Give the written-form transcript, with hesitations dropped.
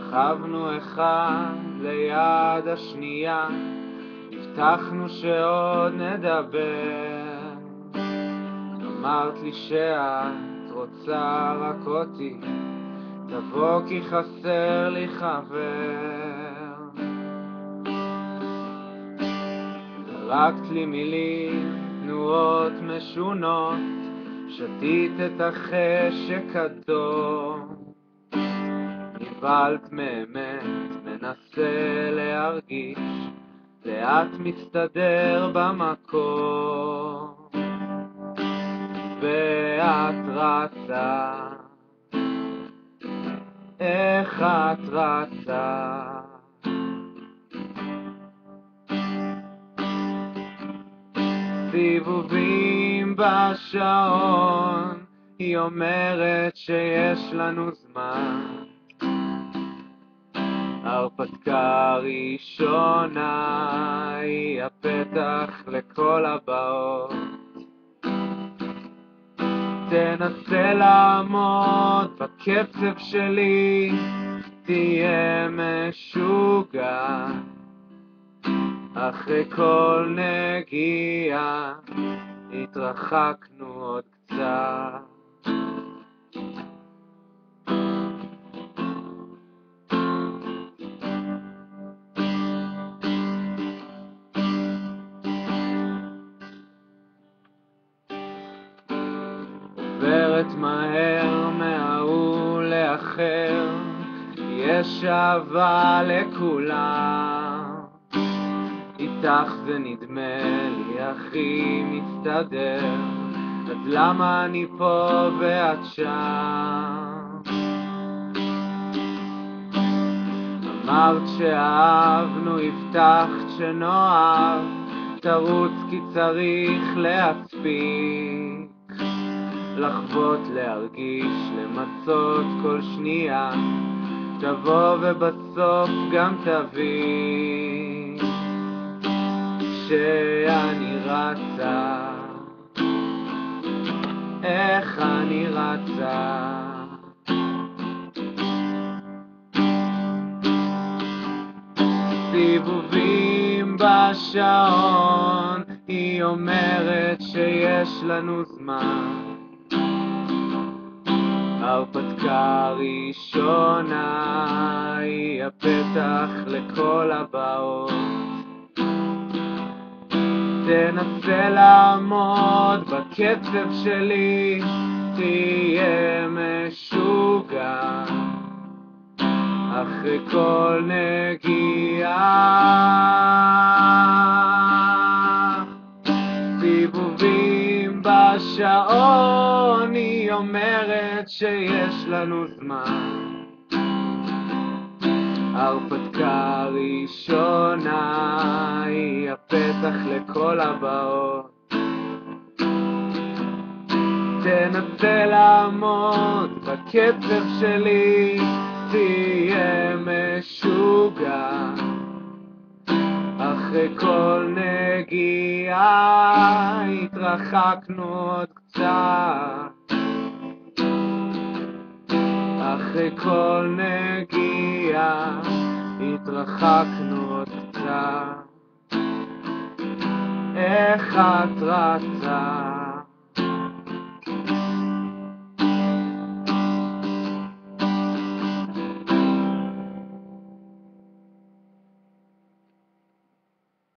שכבנו אחד ליד השנייה, הבטחנו שעוד נדבר. אמרת לי שאת רוצה רק אותי, תבוא כי חסר לי חבר. זרקת לי מילים, תנועות משונות, שתית את החשק אדום. נבלת מאמת, מנסה להרגיש, לאט מסתדר במקום. ואת רצה, איך את רצה, סיבובים בשעון, היא אומרת שיש לנו זמן. הרפתקה ראשונה היא הפתח לכל הבאות. תנסה לעמוד בקצב שלי, תהיה משוגע. אחרי כל נגיעה התרחקנו עוד קצת. עוברת מהר מההוא לאחר, יש אהבה לכולם. איתך זה נדמה לי הכי מסתדר, אז למה אני פה ואת שם? אמרת שאהבנו, הבטחת שנאהב, תרוץ כי צריך להספיק, לחוות, להרגיש, למצות כל שנייה, תבוא ובסוף גם תבין שאני רצה, איך אני רצה. סיבובים בשעון, היא אומרת שיש לנו זמן. הרפתקה ראשונה היא הפתח לכל הבאות. תנסה לעמוד בקצב שלי, תהיה משוגע. אחרי כל נגיעה סיבובים בשעון, היא אומרת שיש לנו זמן. הרפתקה ראשונה היא הפתח לכל הבאות. תנסה לעמוד בקצב שלי, תהיה משוגע. אחרי כל נגיעה התרחקנו עוד קצת. אחרי כל נגיעה התרחקנו עוד קצת. איך את רצה,